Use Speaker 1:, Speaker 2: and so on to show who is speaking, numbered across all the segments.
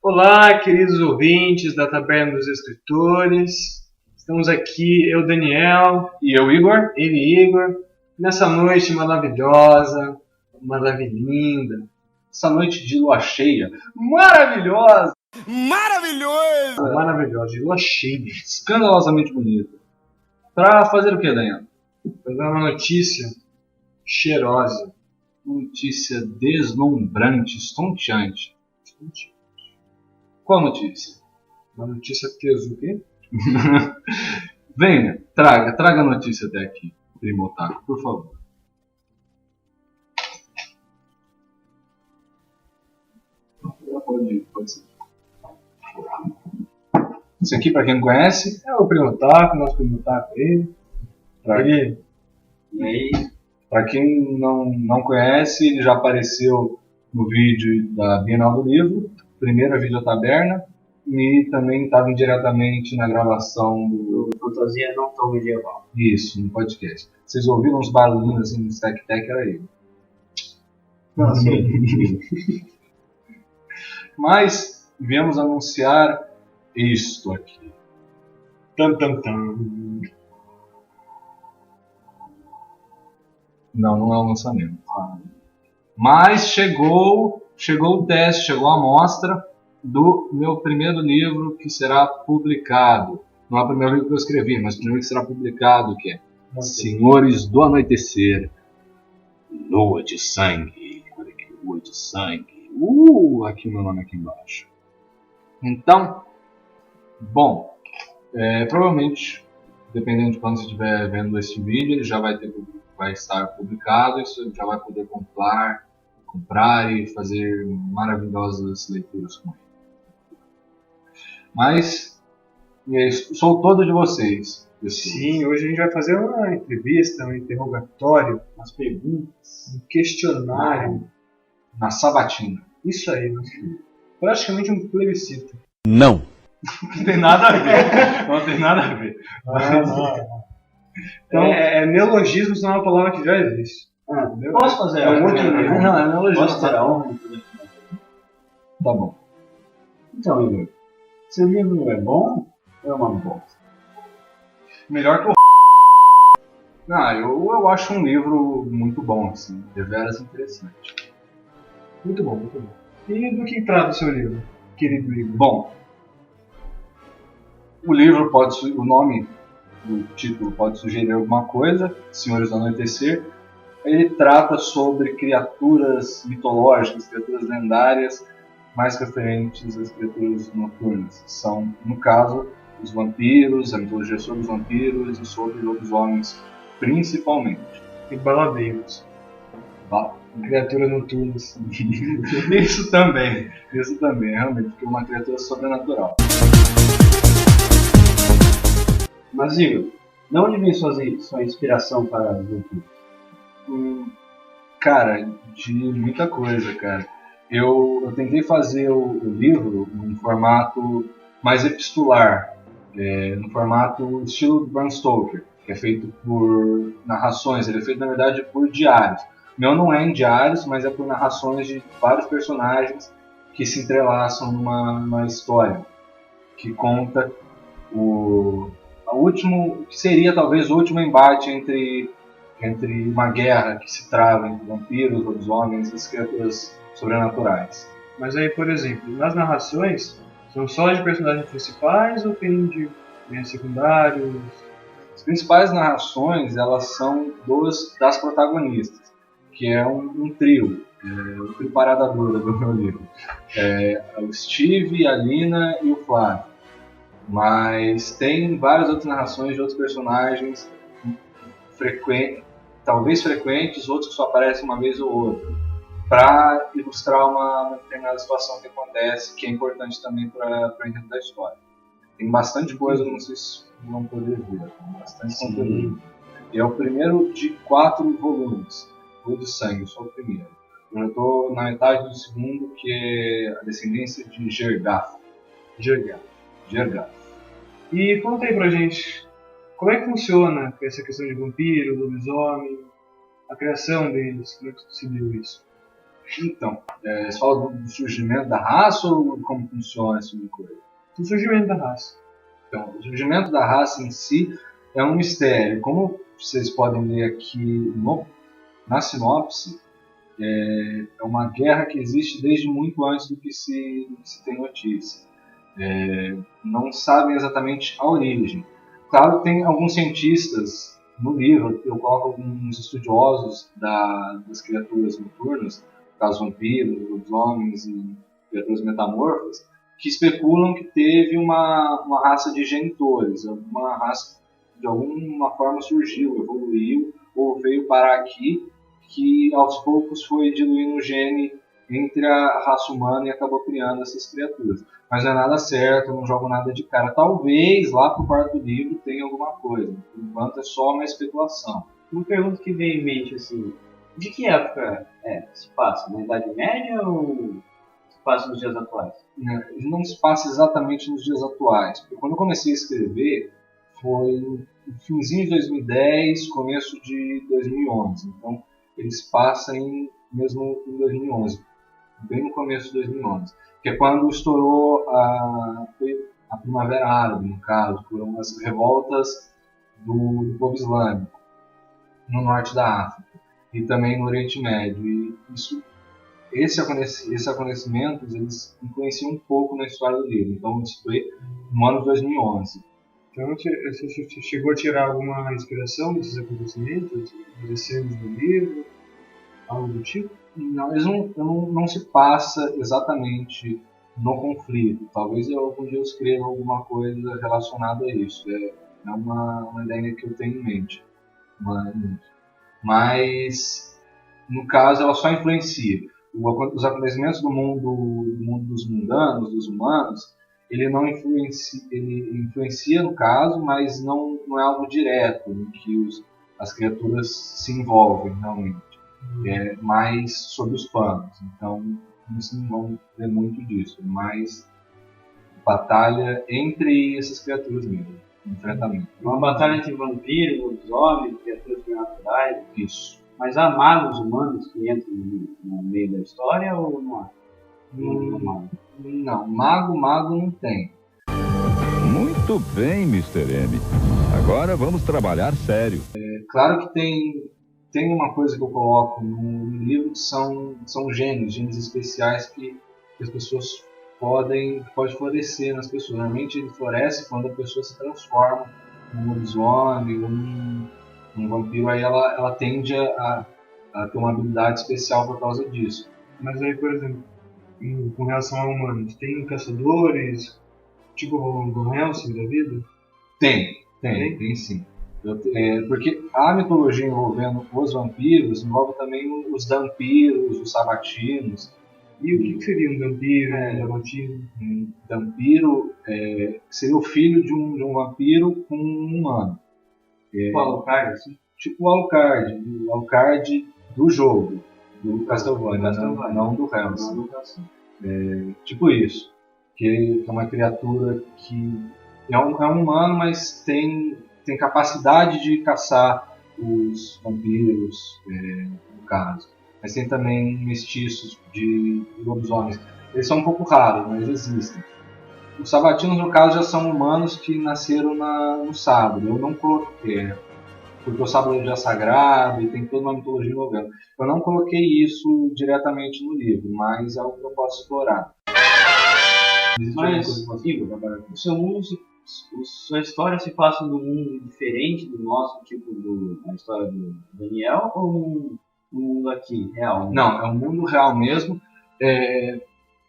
Speaker 1: Olá, queridos ouvintes da Taberna dos Escritores. Estamos aqui, eu, Daniel,
Speaker 2: e eu, Igor,
Speaker 1: ele, Igor, nessa noite maravilhosa, maravilhinda,
Speaker 2: essa noite de lua cheia, maravilhosa,
Speaker 1: maravilhosa, de lua cheia.
Speaker 2: escandalosamente bonita. Pra fazer o que, Daniel?
Speaker 1: Vou dar uma notícia cheirosa.
Speaker 2: Notícia deslumbrante, estonteante. Qual notícia?
Speaker 1: Uma notícia teso, o quê?
Speaker 2: Venha, traga a notícia até aqui, Primo Otaku, por favor. Pode ser. Esse aqui, pra quem não conhece,
Speaker 1: É o Primo Otaku, nosso Primo Otaku aí.
Speaker 2: Pra quem não conhece, ele já apareceu no vídeo da Bienal do Livro, primeira videotaberna, e também estava indiretamente na gravação do
Speaker 3: Fantasia Não Tão Medieval.
Speaker 2: Isso, no podcast. Vocês ouviram uns barulhinhos assim no stack-tech, era ele.
Speaker 3: Nossa,
Speaker 2: Mas viemos anunciar isto aqui.
Speaker 1: Tam, tam, tam.
Speaker 2: Não é o lançamento. Mas chegou o teste, chegou a amostra do meu primeiro livro que será publicado. Não é o primeiro livro que eu escrevi, mas o primeiro que será publicado, que é Senhores do Anoitecer, Lua de Sangue. Olha aqui, Lua de Sangue. Aqui o meu nome aqui embaixo. Então, bom, provavelmente, dependendo de quando você estiver vendo este vídeo, ele já vai estar publicado e você já vai poder comprar e fazer maravilhosas leituras com ele. Mas sou todo de vocês. Pessoas.
Speaker 1: Sim, hoje a gente vai fazer uma entrevista, um interrogatório, umas perguntas, um questionário.
Speaker 2: Na sabatina.
Speaker 1: Isso aí, praticamente um plebiscito.
Speaker 4: Não.
Speaker 2: Não tem nada a ver. Não tem nada a ver.
Speaker 1: Então, neologismo não é uma palavra que já existe.
Speaker 3: Posso fazer
Speaker 1: É um outro nível.
Speaker 2: Não, é neologismo.
Speaker 3: Posso ter a honra?
Speaker 2: Tá bom.
Speaker 3: Então, Igor, seu livro é bom ou é uma bosta?
Speaker 2: Melhor que o eu acho um livro muito bom, assim, deveras interessante.
Speaker 1: Muito bom, muito bom. E do que trata o seu livro, querido Igor?
Speaker 2: Bom, o livro o nome do título pode sugerir alguma coisa, Senhores do Anoitecer. Ele trata sobre criaturas mitológicas, criaturas lendárias, mais referentes às criaturas noturnas. São, no caso, os vampiros, a mitologia sobre os vampiros e sobre lobisomens, principalmente.
Speaker 1: E baladeiros. Criaturas noturnas.
Speaker 2: Isso também, realmente, porque é uma criatura sobrenatural.
Speaker 3: Mas, Igor, de onde vem sua inspiração para vampiro?
Speaker 2: Cara, de muita coisa, cara. Eu tentei fazer o livro num formato mais epistolar, no formato estilo Bram Stoker, que é feito por narrações. Ele é feito, na verdade, por diários. O meu não é em diários, mas é por narrações de vários personagens que se entrelaçam numa história, que conta que seria talvez o último embate entre uma guerra que se trava entre vampiros, lobisomens e as criaturas sobrenaturais.
Speaker 1: Mas aí, por exemplo, nas narrações, são só de personagens principais ou tem de secundários?
Speaker 2: As principais narrações, elas são das protagonistas, que é um trio, o trio parada dura do meu livro. O Steve, a Lina e o Flávio. Mas tem várias outras narrações de outros personagens talvez frequentes, outros que só aparecem uma vez ou outra, para ilustrar uma determinada situação que acontece, que é importante também para o enredo da história. Tem bastante coisa, não sei se vão poder ver, tem bastante conteúdo. E é o primeiro de 4 volumes, Lua de Sangue, só o primeiro. Eu estou na metade do segundo, que é a descendência de Gergaf.
Speaker 1: E conta aí pra gente, como é que funciona essa questão de vampiro, lobisomem, a criação deles, como é que se deu isso?
Speaker 2: Então, você fala do surgimento da raça ou como funciona esse tipo de coisa?
Speaker 1: O surgimento da raça.
Speaker 2: Então, o surgimento da raça em si é um mistério. Como vocês podem ler aqui na sinopse, é uma guerra que existe desde muito antes do que se tem notícia. Não sabem exatamente a origem. Claro que tem alguns cientistas no livro, eu coloco alguns estudiosos das criaturas noturnas, das vampiros, lobisomens e criaturas metamorfas, que especulam que teve uma raça de genitores, uma raça de alguma forma surgiu, evoluiu ou veio parar aqui, que aos poucos foi diluindo o gene entre a raça humana e acabou criando essas criaturas. Mas não é nada certo, eu não jogo nada de cara. Talvez lá pro quarto livro tenha alguma coisa. Por enquanto é só uma especulação.
Speaker 3: Uma pergunta que veio em mente, assim, de que época se passa? Na Idade Média ou se passa nos dias atuais?
Speaker 2: Ele não se passa exatamente nos dias atuais. Porque quando eu comecei a escrever, foi no finzinho de 2010, começo de 2011. Então, ele se passa mesmo em 2011. Bem no começo de 2011. Que é quando estourou a Primavera Árabe, no caso. Foram as revoltas do povo islâmico no norte da África e também no Oriente Médio. E esses acontecimentos eles influenciam um pouco na história do livro. Então isso foi no ano de 2011.
Speaker 1: Então você chegou a tirar alguma inspiração desses acontecimentos, das cenas do livro, algo do tipo?
Speaker 2: Não, eles não se passa exatamente no conflito. Talvez algum dia eu escreva alguma coisa relacionada a isso. É uma ideia que eu tenho em mente. Mas no caso ela só influencia. Os acontecimentos do mundo dos mundanos, dos humanos, ele influencia no caso, mas não é algo direto em que as criaturas se envolvem realmente. É mais sobre os panos. Então vocês não vão ver muito disso, mas batalha entre essas criaturas mesmo, enfrentamento.
Speaker 3: Uma batalha entre vampiros, lobisomens, criaturas sobrenaturais.
Speaker 2: Isso.
Speaker 3: Mas há magos humanos que entram no meio da história ou não há?
Speaker 2: Não, mago não tem.
Speaker 4: Muito bem, Mr. M. Agora vamos trabalhar sério.
Speaker 2: Claro que tem uma coisa que eu coloco no livro que são genes especiais que as pessoas pode florescer nas pessoas. Normalmente ele floresce quando a pessoa se transforma num lobisomem ou num vampiro, aí ela tende a ter uma habilidade especial por causa disso.
Speaker 1: Mas aí, por exemplo, com relação a humanos, tem caçadores, tipo o Hellsing da vida?
Speaker 2: Tem sim. Porque a mitologia envolvendo os vampiros envolve também os vampiros, os sabatinos.
Speaker 1: E o que seria um vampiro, um sabatino?
Speaker 2: Um vampiro seria o filho de um vampiro com um humano.
Speaker 3: Tipo o Alucard, assim?
Speaker 2: Tipo o Alucard do jogo, do Castlevania, não do Hellsing. Tipo isso. Que é uma criatura que é um humano, mas tem capacidade de caçar os vampiros, no caso. Mas tem também mestiços de lobisomens. Eles são um pouco raros, mas existem. Os sabatinos, no caso, já são humanos que nasceram no sábado. Eu não coloquei, porque o sábado já é sagrado e tem toda uma mitologia envolvendo. Eu não coloquei isso diretamente no livro, mas é algo que eu posso explorar.
Speaker 3: Mas, Igor, o seu mundo, sua história se passa num mundo diferente do nosso, tipo a história do Daniel, ou um mundo aqui, real?
Speaker 2: Não, é um mundo real mesmo.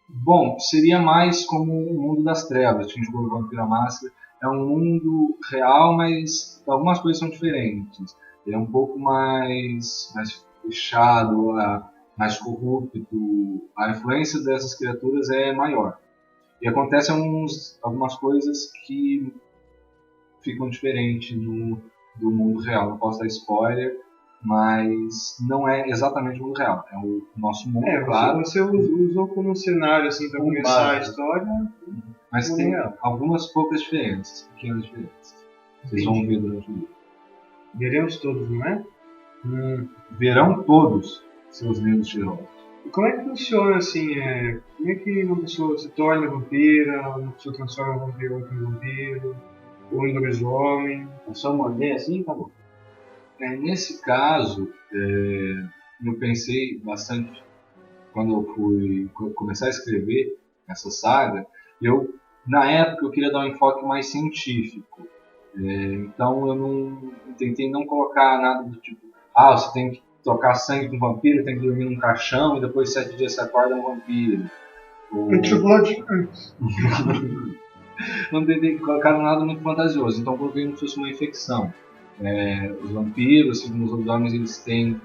Speaker 2: Bom, seria mais como o mundo das trevas, que a gente jogou no Vampira Máscara. É um mundo real, mas algumas coisas são diferentes. Ele é um pouco mais fechado, mais corrupto. A influência dessas criaturas é maior. E acontecem algumas coisas que ficam diferentes do mundo real. Não posso dar spoiler, mas não é exatamente o mundo real. É o nosso mundo, claro.
Speaker 1: Você usou como cenário assim, para começar a história.
Speaker 2: Mas tem algumas poucas diferenças, pequenas diferenças. Vocês vão ver durante o livro.
Speaker 1: Veremos todos, não é?
Speaker 2: Verão todos seus lindos cheirosos.
Speaker 1: Como é que funciona assim? Como é que uma pessoa se torna vampira, uma pessoa transforma um vampiro em outro vampiro, ou em lobisomem?
Speaker 3: É só morder assim, acabou.
Speaker 2: Nesse caso, eu pensei bastante quando eu fui começar a escrever essa saga. Na época, eu queria dar um enfoque mais científico. Então, eu tentei não colocar nada do tipo, você tem que trocar sangue de um vampiro, tem que dormir num caixão e depois 7 dias você acorda um vampiro.
Speaker 1: True Blood?
Speaker 2: Não tentei colocar nada muito fantasioso, então coloquei como se fosse uma infecção. Os vampiros, segundo os lobisomens, eles têm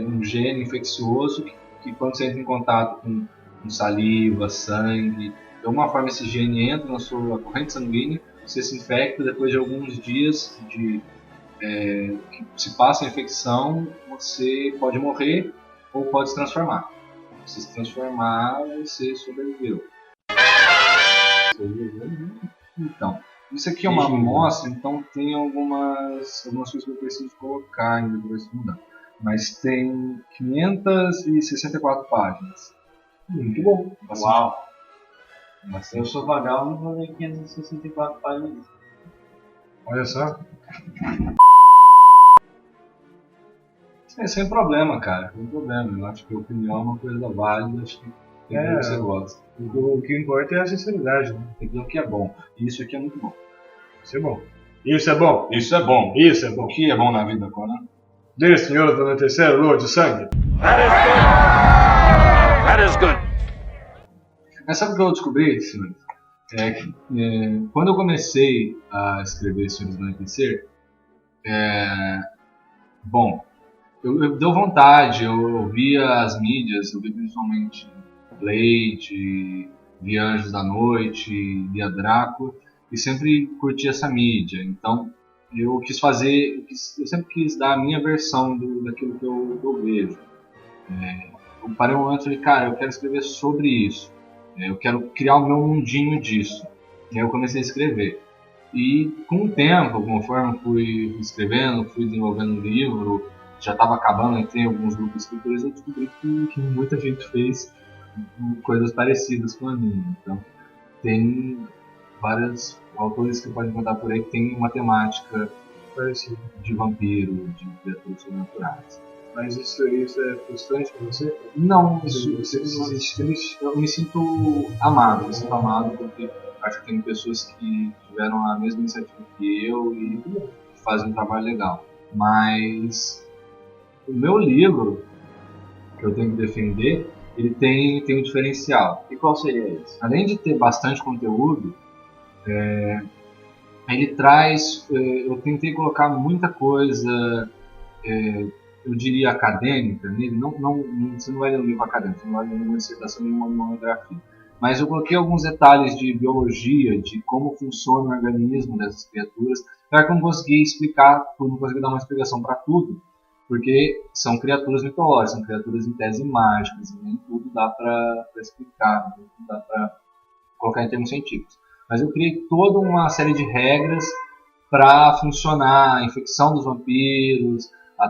Speaker 2: um gene infeccioso que quando você entra em contato com saliva, sangue, de alguma forma esse gene entra na sua corrente sanguínea, você se infecta, depois de alguns dias que se passa a infecção, você pode morrer ou pode se transformar. Se se transformar, você sobreviveu. Então, isso aqui é uma amostra, então tem algumas coisas que eu preciso colocar ainda para isso mudar. Mas tem 564 páginas.
Speaker 1: Muito bom.
Speaker 3: Uau!
Speaker 2: Bastante.
Speaker 3: Eu sou vagal, não vou ler 564 páginas.
Speaker 1: Olha só.
Speaker 2: Sem problema, cara. Sem problema. Eu acho que a opinião é uma coisa válida. Acho que tem que ver o que você gosta.
Speaker 1: O que importa é a sinceridade, né?
Speaker 2: Tem que ver o que é bom. E isso aqui é muito bom.
Speaker 1: Isso é bom. Isso é bom.
Speaker 2: Isso é bom.
Speaker 1: Isso é bom.
Speaker 2: O que é bom na vida, Conan?
Speaker 1: Dê, senhora, dona terceira lua de sangue.
Speaker 4: That is good.
Speaker 2: Mas sabe o que eu descobri, senhores? Quando eu comecei a escrever Senhores do Enriquecer, eu deu vontade, eu via as mídias, eu via principalmente Blade, via Anjos da Noite, via Drácula, e sempre curti essa mídia. Então eu quis fazer, eu sempre quis dar a minha versão daquilo que eu vejo. Eu parei um momento e falei, cara, eu quero escrever sobre isso. Eu quero criar o meu mundinho disso. E aí eu comecei a escrever. E com o tempo, conforme fui escrevendo, fui desenvolvendo o livro, já estava acabando, entrei em alguns grupos de escritores, eu descobri que muita gente fez coisas parecidas com a minha. Então, tem vários autores que podem contar por aí que tem uma temática
Speaker 1: Parecido.
Speaker 2: de vampiro, de criaturas sobrenaturais.
Speaker 1: Mas isso é frustrante pra você?
Speaker 2: Não,
Speaker 1: Você se sente triste?
Speaker 2: eu me sinto amado, porque acho que tem pessoas que tiveram a mesma iniciativa que eu e fazem um trabalho legal. Mas o meu livro, que eu tenho que defender, ele tem um diferencial.
Speaker 3: E qual seria esse?
Speaker 2: Além de ter bastante conteúdo, ele traz... eu tentei colocar muita coisa... eu diria acadêmica nele, você não vai ler um livro acadêmico, você não vai ler uma dissertação nem uma monografia. Mas eu coloquei alguns detalhes de biologia, de como funciona o organismo dessas criaturas, para que eu não consegui explicar tudo, não consegui dar uma explicação para tudo, porque são criaturas mitológicas, são criaturas em tese mágicas, e nem tudo dá para explicar, nem tudo dá para colocar em termos científicos. Mas eu criei toda uma série de regras para funcionar a infecção dos vampiros, a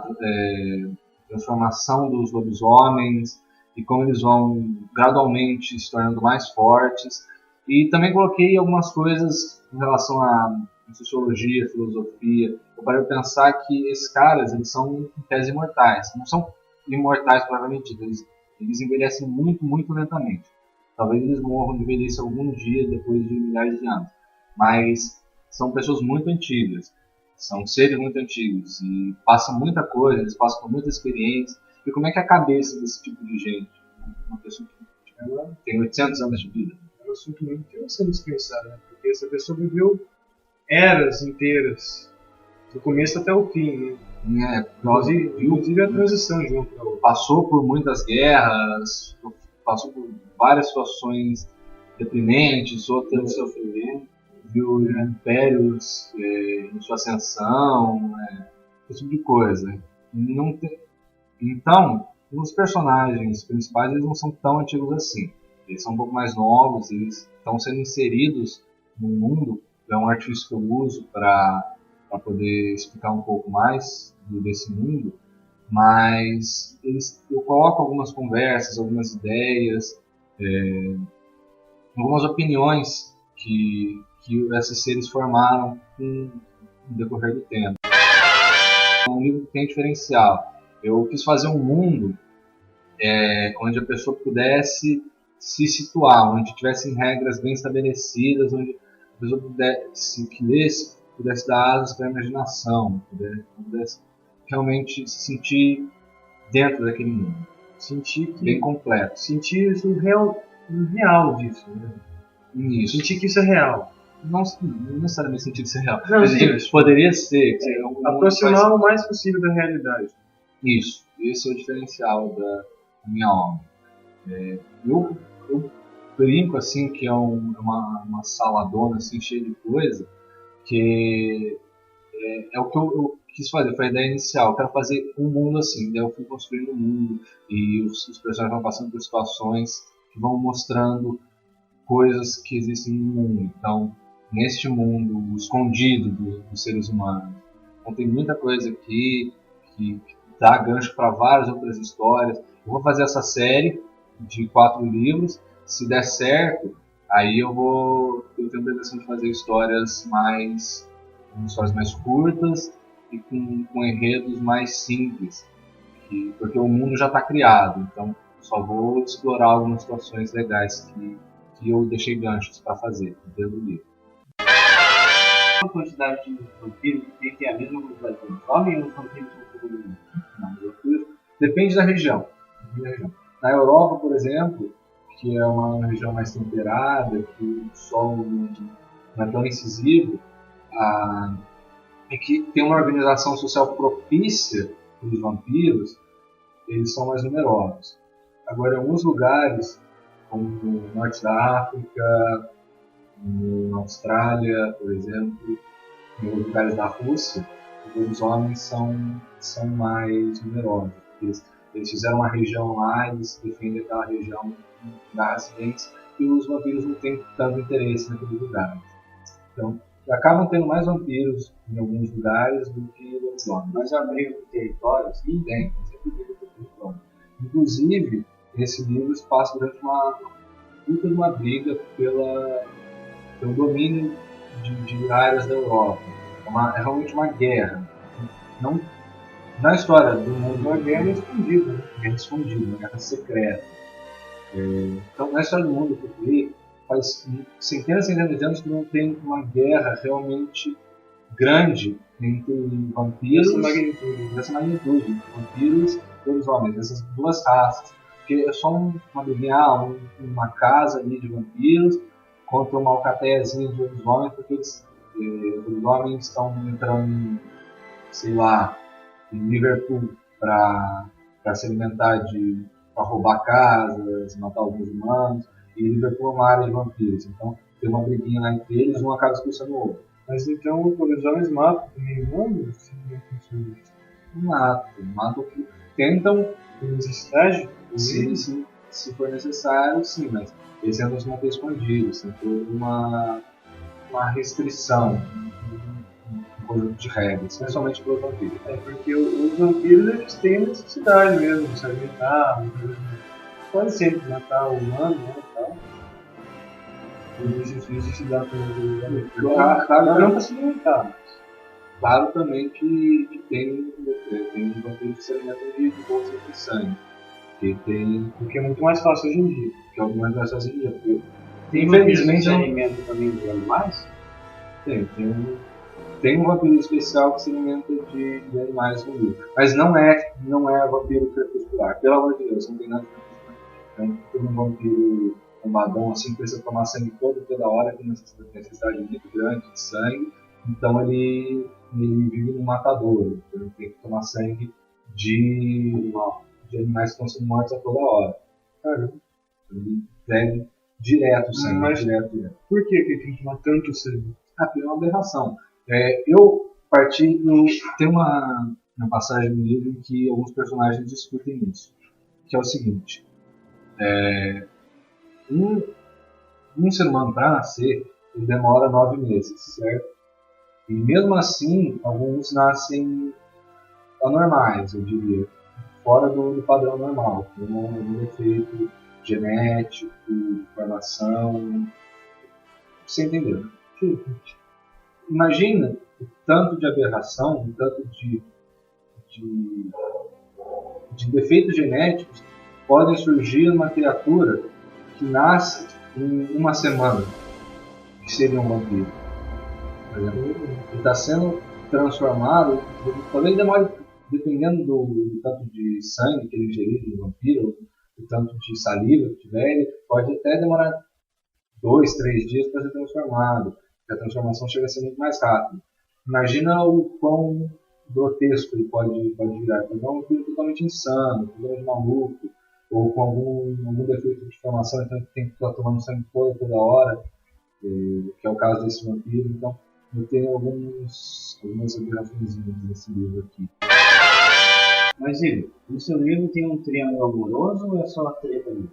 Speaker 2: transformação dos lobisomens e como eles vão gradualmente se tornando mais fortes. E também coloquei algumas coisas em relação à sociologia, filosofia. Eu parei para pensar que esses caras, eles são em tese imortais. Não são imortais provavelmente, eles envelhecem muito, muito lentamente. Talvez eles morram de velhice algum dia depois de milhares de anos. Mas são pessoas muito antigas. São seres muito antigos e passam muita coisa, eles passam por muita experiência. E como é que é a cabeça desse tipo de gente? Uma pessoa que tem 800 anos de vida.
Speaker 1: É um assunto muito interessante de pensar, né? Porque essa pessoa viveu eras inteiras, do começo até o fim, né? Inclusive a transição de um para outro.
Speaker 2: Passou por muitas guerras, passou por várias situações deprimentes, outras sofrimento, viu impérios em sua ascensão, esse tipo de coisa. Então, os personagens principais eles não são tão antigos assim. Eles são um pouco mais novos, eles estão sendo inseridos no mundo. É um artifício que eu uso para poder explicar um pouco mais desse mundo. mas eu coloco algumas conversas, algumas ideias, algumas opiniões que esses seres formaram no decorrer do tempo. É um livro que tem diferencial. Eu quis fazer um mundo onde a pessoa pudesse se situar, onde tivessem regras bem estabelecidas, onde a pessoa pudesse dar asas para a imaginação, pudesse realmente se sentir dentro daquele mundo. Bem completo.
Speaker 1: Sentir isso real disso, né?
Speaker 2: Isso.
Speaker 1: Sentir que isso é real.
Speaker 2: Não necessariamente sentir que isso é real.
Speaker 1: Não,
Speaker 2: mas poderia ser.
Speaker 1: Aproximar o mais possível da realidade.
Speaker 2: Isso. Esse é o diferencial da minha obra. Eu brinco assim que é uma saladona assim, cheia de coisa, que é o que eu quis fazer, foi a ideia inicial. Eu quero fazer um mundo assim. Daí eu fui construindo um mundo e os personagens vão passando por situações que vão mostrando coisas que existem no mundo. Então, neste mundo escondido dos seres humanos, então, tem muita coisa aqui que dá gancho para várias outras histórias. Eu vou fazer essa série de 4 livros. Se der certo, aí eu tenho a pretensão de fazer histórias mais curtas e com enredos mais simples, porque o mundo já está criado. Então, só vou explorar algumas situações legais que eu deixei ganchos para fazer dentro do livro.
Speaker 3: A quantidade de vampiros tem a mesma quantidade de homens ou os vampiros são todos?
Speaker 2: Não, depende da região. Na Europa, por exemplo, que é uma região mais temperada, que o sol não é tão incisivo, é que tem uma organização social propícia para os vampiros, eles são mais numerosos. Agora, em alguns lugares, como no norte da África, na Austrália, por exemplo, em alguns lugares da Rússia, os homens são mais numerosos. Eles fizeram uma região lá, eles defendem aquela região da residência, e os vampiros não têm tanto interesse naqueles lugares. Então, acabam tendo mais vampiros em alguns lugares do que outros homens.
Speaker 3: Mas a briga do território, assim?
Speaker 2: Tem sempre briga do território. Inclusive, esse livro se passa durante uma briga pelo domínio de áreas da Europa. É realmente uma guerra. Não, na história do mundo, uma guerra escondida, né? Uma guerra secreta. Então, na história do mundo que eu criei, faz centenas e centenas de anos que não tem uma guerra realmente grande entre vampiros dessa magnitude, vampiros e os homens, dessas duas raças. Porque é só uma briguinha, uma casa ali de vampiros contra uma alcatéiazinha de outros homens, porque os homens estão entrando, sei lá, em Liverpool para se alimentar, para roubar casas, matar alguns humanos, e Liverpool é uma área de vampiros, então tem uma briguinha lá entre eles, um acaba expulsando o outro.
Speaker 1: Mas então, quando os homens matam também humanos,
Speaker 2: matam, tentam,
Speaker 1: por necessidade?
Speaker 2: Sim, se for necessário, sim, mas eles tentam se manter escondidos, tem toda uma restrição, um conjunto de regras, principalmente para os vampiros.
Speaker 1: Porque os vampiros eles têm necessidade mesmo de se alimentar, pode sempre matar o humano, né, e tal. Isso se dá para não para se alimentar.
Speaker 2: Claro também que tem vampiros que se alimentam de bolsas de sangue.
Speaker 1: Porque é muito mais fácil hoje em dia.
Speaker 2: Que é muito mais fácil hoje em dia.
Speaker 3: Infelizmente, que se alimenta também de animais?
Speaker 2: Tem um vampiro especial que se alimenta de animais no livro. Mas não é vampiro crepuscular. Pelo amor de Deus, não tem nada de crepuscular. É um vampiro bombadão, assim, que precisa tomar sangue toda hora, tem uma necessidade muito grande de sangue. Então ele vive no matadouro. Ele tem que tomar sangue de animais que estão sendo mortos a toda hora.
Speaker 1: Caramba.
Speaker 2: Ele bebe direto sangue.
Speaker 1: Mas
Speaker 2: direto.
Speaker 1: Por que ele tem que tomar tanto sangue?
Speaker 2: Porque é uma aberração. Eu parti tem uma passagem no livro em que alguns personagens discutem isso. Que é o seguinte. Um ser humano para nascer, ele demora 9 meses, certo? E mesmo assim, alguns nascem anormais, eu diria. fora do padrão normal, com algum defeito genético, formação. Você entendeu? Sim. Imagina o tanto de aberração, o tanto de defeitos genéticos podem surgir numa criatura que nasce em uma semana, que seria um vampiro. Por exemplo, ele está sendo transformado, talvez demore, dependendo do tanto de sangue que ele ingerir do vampiro, do tanto de saliva que tiver, ele pode até demorar 2, 3 dias para ser transformado, porque a transformação chega a ser muito mais rápida. Imagina o quão grotesco ele pode virar. Pode um vampiro totalmente insano, totalmente maluco, ou com algum defeito de formação, então tem que estar tomando sangue toda hora, que é o caso desse vampiro. Então, eu tenho algumas aberrações nesse livro aqui.
Speaker 3: Mas, Igor, no seu livro tem um triângulo amoroso ou é só a treta ali?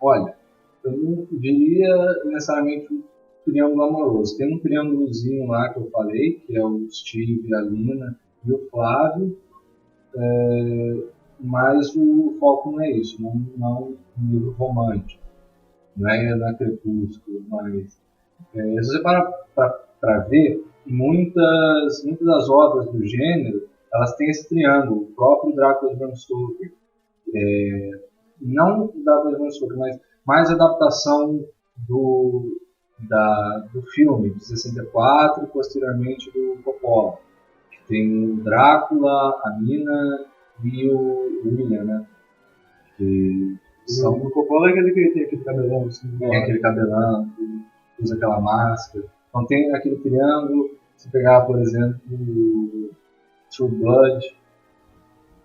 Speaker 2: Olha, eu não diria necessariamente um triângulo amoroso. Tem um triângulozinho lá que eu falei, que é o Steve, a Lina e o Flávio, mas o foco não é isso, não um livro romântico, não é Crepúsculo, mas se você parar para ver, muitas das obras do gênero, elas têm esse triângulo, o próprio Drácula de Bram Stoker, não o Drácula de Bram Stoker, mas mais adaptação do filme de 64 e posteriormente do Coppola, que tem o Drácula, a Mina e o William, né? Que são...
Speaker 1: O Coppola é aquele que tem aquele cabelão assim.
Speaker 2: Tem aquele cabelão, que usa aquela máscara. Então tem aquele triângulo. Se pegar, por exemplo, True Blood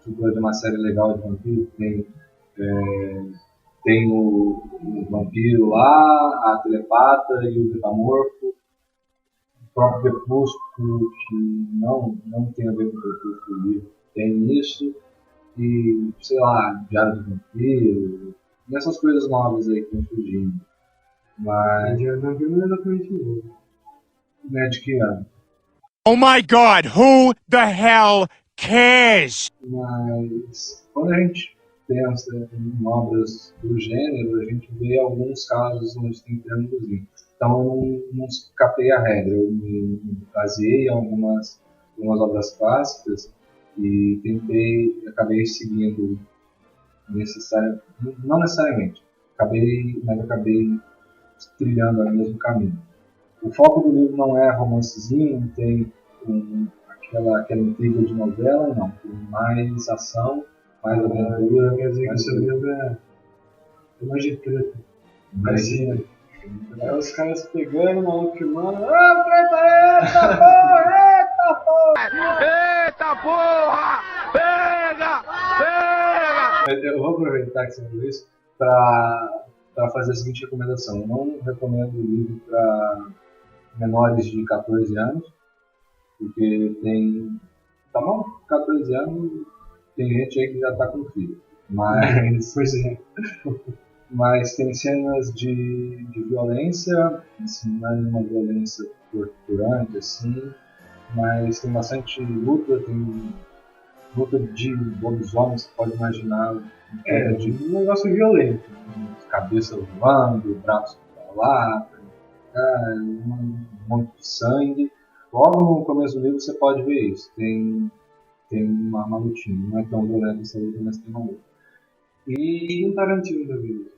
Speaker 2: é uma série legal de vampiro. Tem o vampiro lá, a telepata e o metamorfo. O próprio Crepúsculo, que não tem a ver com o Crepúsculo do livro, tem isso. E, sei lá, Diário do Vampiro, e essas coisas novas aí que estão surgindo. Mas...
Speaker 1: Diário do Vampiro não é exatamente novo.
Speaker 2: Não é de que ano?
Speaker 5: Oh my God, who the hell cares?
Speaker 2: Mas quando a gente pensa em obras do gênero, a gente vê alguns casos onde tem triângulozinho. Então não escapei a regra, eu me baseei em algumas obras clássicas e acabei seguindo não necessariamente, acabei trilhando o mesmo caminho. O foco do livro não é romancezinho, não tem aquela intriga de novela, não. Tem mais ação, mais aventura.
Speaker 1: Quer dizer que o seu livro é mais de treta.
Speaker 2: Assim,
Speaker 1: Aí os caras pegando, maluco filmando. Treta, eita porra!
Speaker 5: Eita porra! Pega! Pega!
Speaker 2: Eu vou aproveitar que você falou isso para fazer a seguinte recomendação. Eu não recomendo o livro para menores de 14 anos, porque tá bom, 14 anos, tem gente aí que já tá com filho, mas, mas tem cenas de violência, assim, não é uma violência torturante, assim, mas tem bastante luta, tem luta de lobisomens, você pode imaginar,
Speaker 1: De um negócio violento.
Speaker 2: cabeça voando, braços para lá, um monte de sangue. Logo no começo do livro você pode ver isso. Tem uma lutinha. Não é tão violenta essa luta, mas tem uma luta.
Speaker 1: E um Tarantino da vida.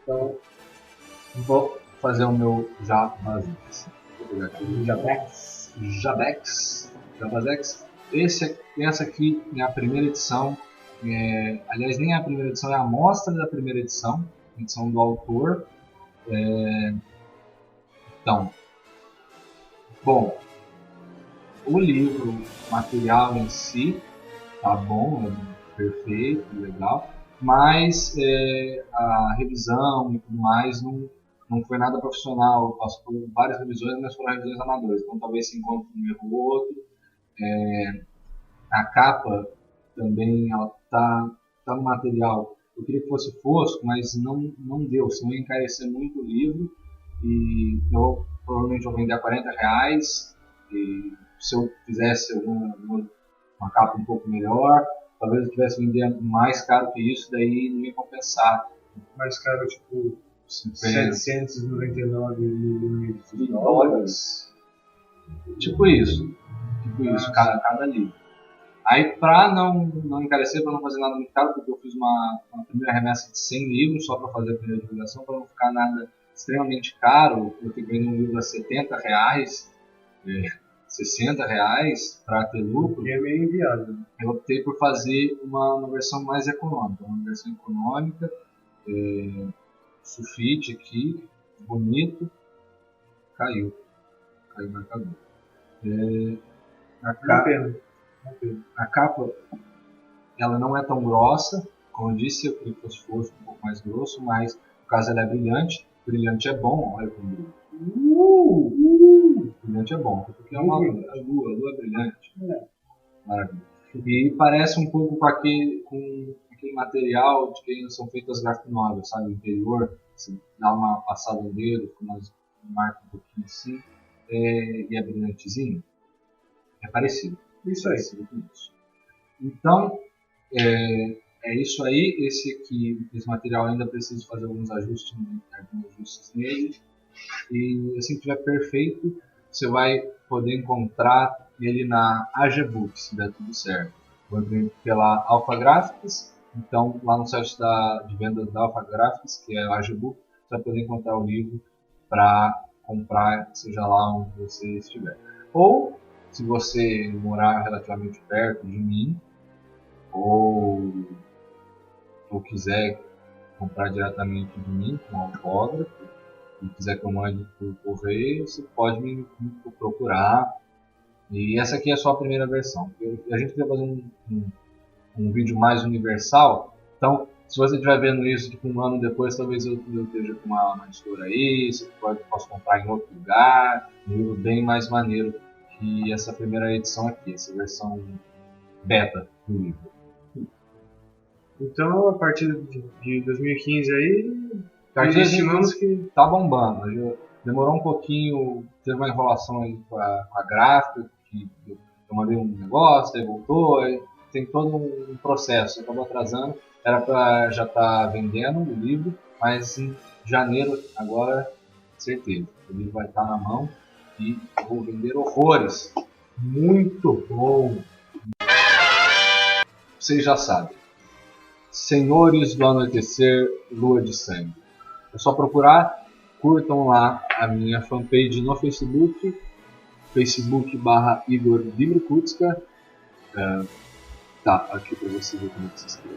Speaker 2: Então, vou fazer o meu Jabazex. Vou pegar aqui o Jabex. Essa aqui é a primeira edição. Aliás, nem é a primeira edição, é a amostra da primeira edição do autor. Então, bom, o livro, o material em si, tá bom, é perfeito, legal, mas a revisão e tudo mais não foi nada profissional. Passou por várias revisões, mas foram revisões amadoras, então talvez se encontre um erro ou outro. A capa também, ela tá no material. Eu queria que fosse fosco, mas não deu, senão ia encarecer muito o livro. e eu provavelmente vou vender a R$40, e se eu fizesse uma capa um pouco melhor, talvez eu estivesse vendendo mais caro que isso, daí não ia compensar.
Speaker 1: Mais caro, tipo,
Speaker 2: 50
Speaker 1: $799
Speaker 2: dólares. Tipo isso, cada livro. Aí, para não encarecer, para não fazer nada muito caro, porque eu fiz uma primeira remessa de 100 livros só para fazer a primeira divulgação, para não ficar nada extremamente caro, eu tenho que vender um livro a R$70, R$60 para ter lucro.
Speaker 1: E é meio inviável.
Speaker 2: Eu optei por fazer uma versão mais econômica, sulfite aqui, bonito, caiu o marcador. A capa, ela não é tão grossa, como eu disse, eu queria que fosse fosco, um pouco mais grosso, mas no caso ela é brilhante. Brilhante é bom, olha como brilha. Brilhante é bom, porque é uma lua é brilhante. Maravilha. E parece um pouco com aquele material de que são feitas as graphic novels, sabe? O interior, você dá uma passada no dedo, marca um pouquinho assim, e é brilhantezinho. É parecido.
Speaker 1: Isso aí.
Speaker 2: Então, é isso aí. Esse material ainda precisa fazer alguns ajustes nele. E assim que estiver perfeito, você vai poder encontrar ele na AG Books, se der tudo certo. Vou imprimir pela Alpha Graphics. Então, lá no site de vendas da Alpha Graphics, que é o AG Book, você vai poder encontrar o livro para comprar, seja lá onde você estiver. Ou, se você morar relativamente perto de mim, ou quiser comprar diretamente de mim, com autógrafo, e quiser que eu mande por correio, você pode me procurar. E essa aqui é só a primeira versão. A gente queria fazer um vídeo mais universal, então se você estiver vendo isso tipo, um ano depois, talvez eu esteja com uma editora aí, você possa comprar em outro lugar, um livro bem mais maneiro que essa primeira edição aqui, essa versão beta do livro.
Speaker 1: Então, a partir de 2015 aí,
Speaker 2: estimamos que tá bombando. Demorou um pouquinho, teve uma enrolação aí com a gráfica, que eu mandei um negócio, aí voltou, aí tem todo um processo, acabou atrasando. Era para já estar vendendo o livro, mas em janeiro, agora, certeza, o livro vai estar na mão e eu vou vender horrores. Muito bom! Vocês já sabem. Senhores do Anoitecer, Lua de Sangue. É só procurar, curtam lá a minha fanpage no Facebook, facebook.com/Igor Dimrikutska. Tá, aqui para você ver como é que se escreve.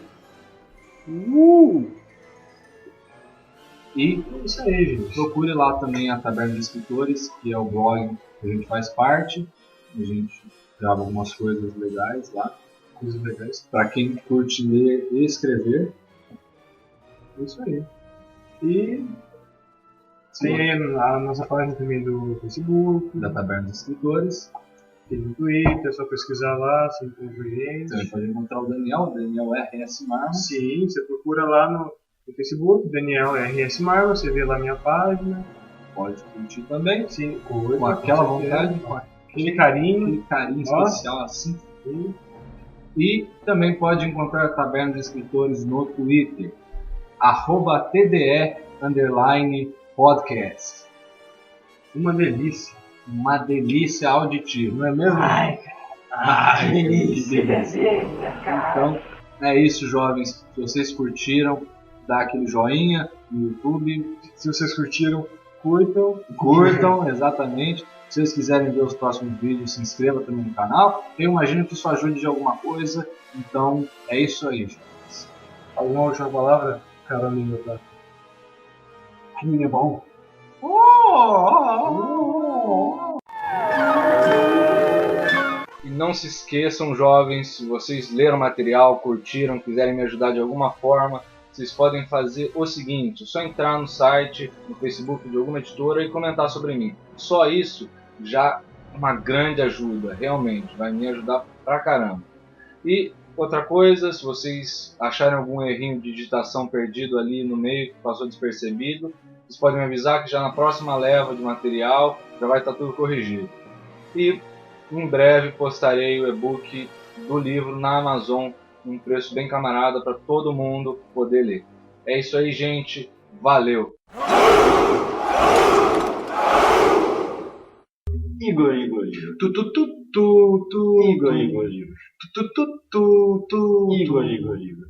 Speaker 2: E é isso aí, gente. Procure lá também a Taberna de Escritores, que é o blog que a gente faz parte. A gente grava algumas coisas legais lá. Coisas legais para quem curte ler e escrever. É isso aí. E tem aí a nossa página também do Facebook, da Taberna dos Escritores. Tem no Twitter, é só pesquisar lá, se encontra a gente. Também pode encontntrar o Daniel RS Marma. Sim, você procura lá no Facebook, Daniel RS Marma, você vê lá a minha página. Pode curtir também. Sim, com aquela vontade, com aquele carinho especial assim. E também pode encontrar a Taberna dos Escritores no Twitter, @TDE_podcast. Uma delícia auditiva, não é mesmo? Ai, que delícia. Então, é isso, jovens. Se vocês curtiram, dá aquele joinha no YouTube. Se vocês curtiram, curtam, exatamente. Se vocês quiserem ver os próximos vídeos, se inscreva também no canal. Eu imagino que isso ajude de alguma coisa. Então, é isso aí, gente. Alguma última palavra? Caramba, tá? Caminho é bom. E não se esqueçam, jovens, se vocês leram o material, curtiram, quiserem me ajudar de alguma forma, vocês podem fazer o seguinte: só entrar no site, no Facebook de alguma editora e comentar sobre mim. Só isso já é uma grande ajuda, realmente, vai me ajudar pra caramba. E outra coisa, se vocês acharem algum errinho de digitação perdido ali no meio, que passou despercebido, vocês podem me avisar que já na próxima leva de material já vai estar tudo corrigido. E em breve postarei o e-book do livro na Amazon, um preço bem camarada para todo mundo poder ler. É isso aí, gente. Valeu!
Speaker 3: Igor.
Speaker 1: Igor.
Speaker 3: Igor.
Speaker 1: Igor.
Speaker 3: Igor.